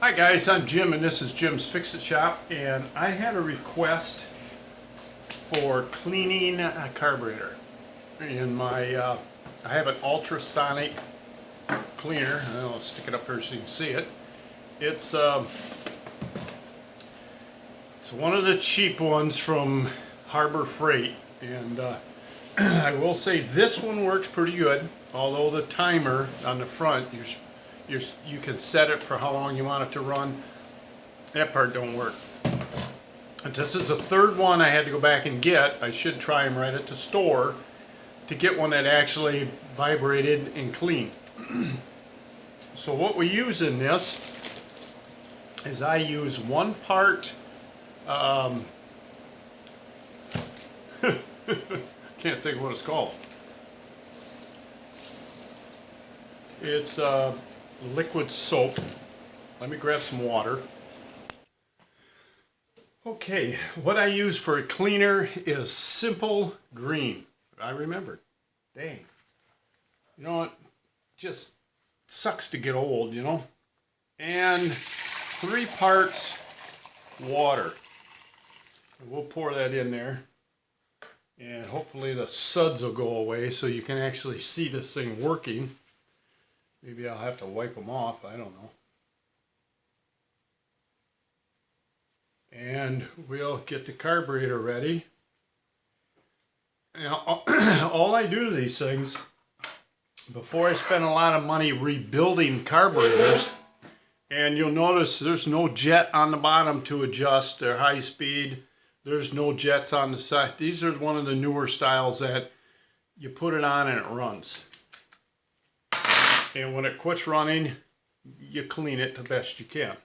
Hi guys, I'm Jim and this is Jim's Fix-It Shop, and I had a request for cleaning a carburetor in my, I have an ultrasonic cleaner. I'll stick it up here so you can see it. It's one of the cheap ones from Harbor Freight, and I will say this one works pretty good, although the timer on the front, you can set it for how long you want it to run. That part don't work. But this is the third one I had to go back and get. I should try them right at the store to get one that actually vibrated and cleaned. So what we use in this is I use one part can't think of what it's called. It's liquid soap. Let me grab some water. Okay, what I use for a cleaner is Simple Green. I remembered. Dang. You know what? Just sucks to get old, you know? And 3 parts water. We'll pour that in there. And hopefully the suds will go away so you can actually see this thing working. Maybe I'll have to wipe them off, I don't know. And we'll get the carburetor ready. Now, all I do to these things, before I spend a lot of money rebuilding carburetors, and you'll notice there's no jet on the bottom to adjust. They're high speed. There's no jets on the side. These are one of the newer styles that you put it on and it runs. And when it quits running, you clean it the best you can.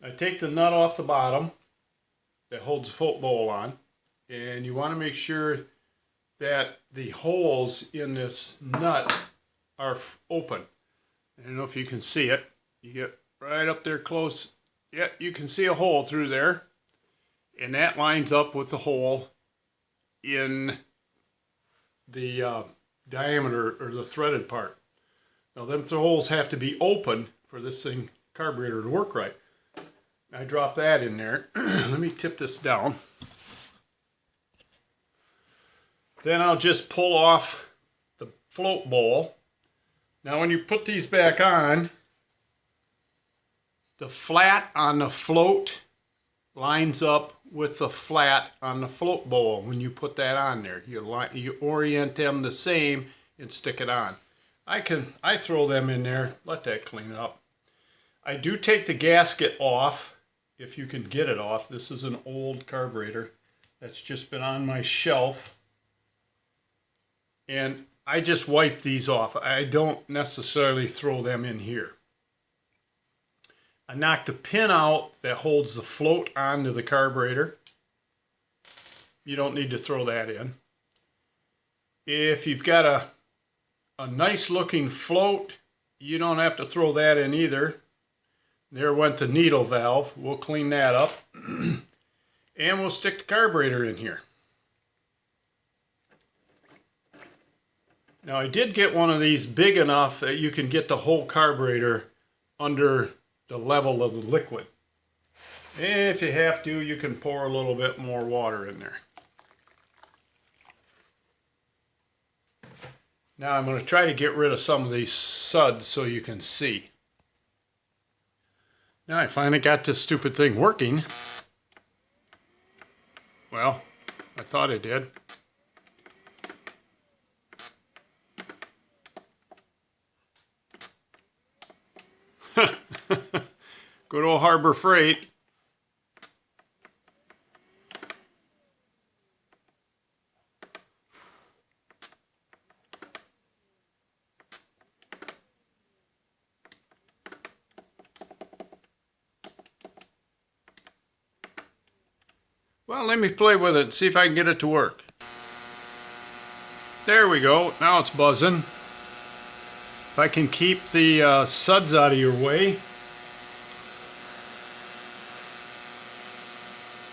I take the nut off the bottom that holds the float bowl on, and you want to make sure that the holes in this nut are open. I don't know if you can see it. You get right up there close. Yeah, you can see a hole through there, and that lines up with the hole in the diameter or the threaded part. Now them holes have to be open for this thing carburetor to work right. I drop that in there. Let me tip this down. Then I'll just pull off the float bowl. Now when you put these back on, the flat on the float lines up with the flat on the float bowl when you put that on there. You orient them the same and stick it on. I throw them in there, let that clean up. I do take the gasket off, if you can get it off. This is an old carburetor that's just been on my shelf. And I just wipe these off. I don't necessarily throw them in here. I knock the pin out that holds the float onto the carburetor. You don't need to throw that in. If you've got a nice looking float, you don't have to throw that in either. There went the needle valve. We'll clean that up. And we'll stick the carburetor in here. Now I did get one of these big enough that you can get the whole carburetor under the level of the liquid. And if you have to, you can pour a little bit more water in there. Now I'm going to try to get rid of some of these suds so you can see. Now I finally got this stupid thing working. Well, I thought it did. Good old Harbor Freight. Well, let me play with it and see if I can get it to work. There we go. Now it's buzzing. If I can keep the suds out of your way,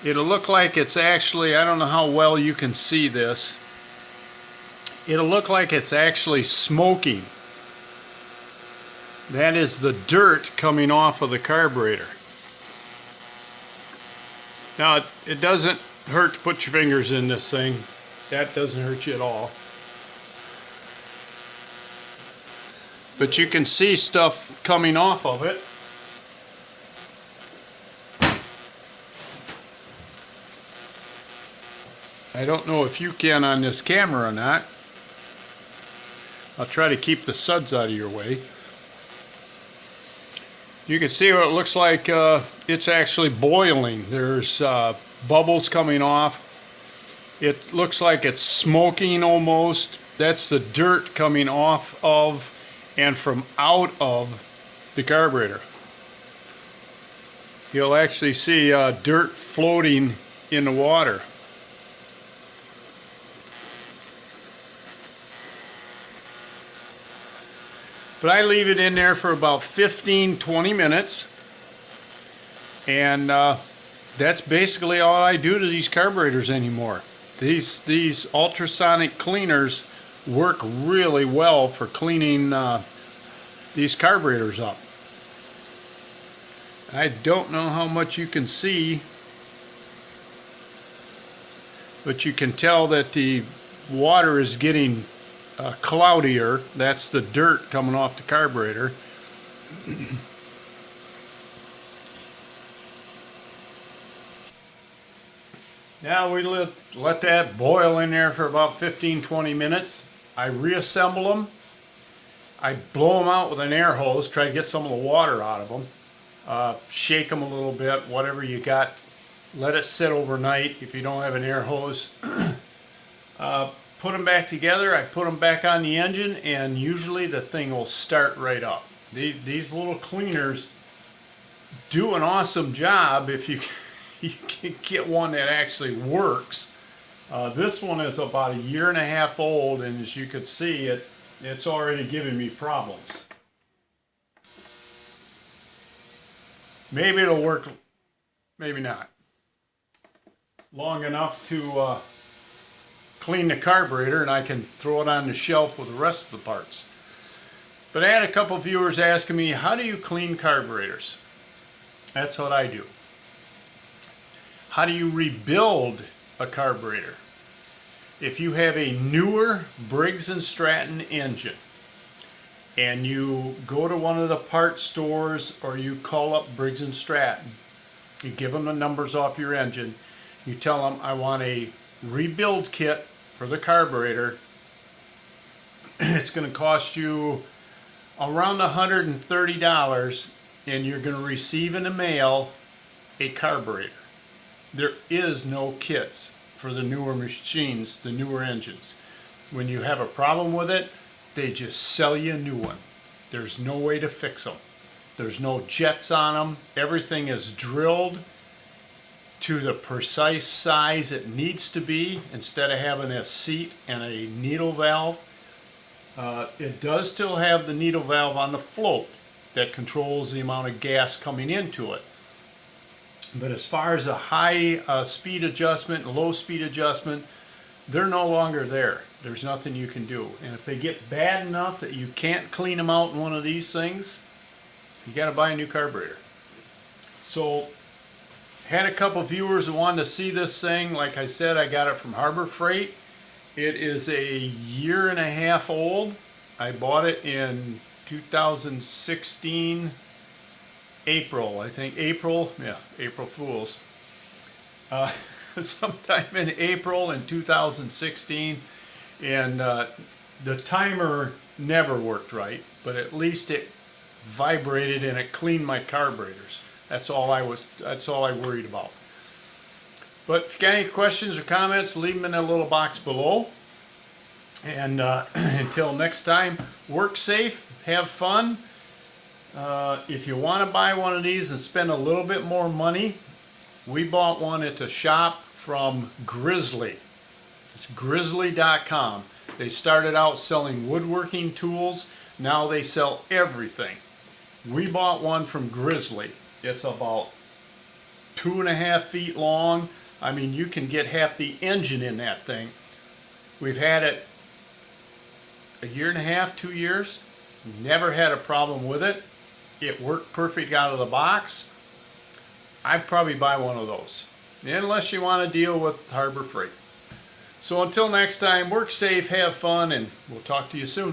it'll look like it's actually, I don't know how well you can see this, it'll look like it's actually smoking. That is the dirt coming off of the carburetor. Now, it doesn't hurt to put your fingers in this thing. That doesn't hurt you at all. But you can see stuff coming off of it. I don't know if you can on this camera or not. I'll try to keep the suds out of your way. You can see what it looks like. It's actually boiling. There's bubbles coming off. It looks like it's smoking almost. That's the dirt coming off of and from out of the carburetor. You'll actually see dirt floating in the water. But I leave it in there for about 15-20 minutes, and that's basically all I do to these carburetors anymore. These ultrasonic cleaners work really well for cleaning these carburetors up. I don't know how much you can see, but you can tell that the water is getting cloudier. That's the dirt coming off the carburetor. Now we let that boil in there for about 15-20 minutes. I reassemble them. I blow them out with an air hose, try to get some of the water out of them. Shake them a little bit, whatever you got. Let it sit overnight if you don't have an air hose. Put them back together, I put them back on the engine, and usually the thing will start right up. These little cleaners do an awesome job if you can get one that actually works. This one is about 1.5 years old, and as you can see, it's already giving me problems. Maybe it'll work, maybe not. Long enough to clean the carburetor, and I can throw it on the shelf with the rest of the parts. But I had a couple viewers asking me, how do you clean carburetors? That's what I do. How do you rebuild a carburetor? If you have a newer Briggs & Stratton engine and you go to one of the part stores or you call up Briggs & Stratton, you give them the numbers off your engine, you tell them, I want a rebuild kit for the carburetor. It's going to cost you around $130, and you're going to receive in the mail a carburetor. There is no kits for the newer machines, the newer engines. When you have a problem with it, they just sell you a new one. There's no way to fix them. There's no jets on them. Everything is drilled to the precise size it needs to be instead of having a seat and a needle valve. It does still have the needle valve on the float that controls the amount of gas coming into it. But as far as a high speed adjustment, low speed adjustment, they're no longer there. There's nothing you can do. And if they get bad enough that you can't clean them out in one of these things, you got to buy a new carburetor. So, had a couple viewers who wanted to see this thing. Like I said, I got it from Harbor Freight. It is 1.5 years old. I bought it in 2016, April. I think April, yeah, April Fools. Sometime in April in 2016. And the timer never worked right, but at least it vibrated and it cleaned my carburetors. That's all I worried about. But if you got any questions or comments, leave them in that little box below. And until next time, work safe, have fun. If you want to buy one of these and spend a little bit more money, we bought one at the shop from Grizzly. It's grizzly.com. They started out selling woodworking tools. Now they sell everything. We bought one from Grizzly. It's about 2.5 feet long. I mean, you can get half the engine in that thing. We've had it 1.5 years, 2 years, Never had a problem with it. It worked perfect out of the box. I'd probably buy one of those, unless you want to deal with Harbor Freight. So until next time, work safe, have fun, and we'll talk to you soon.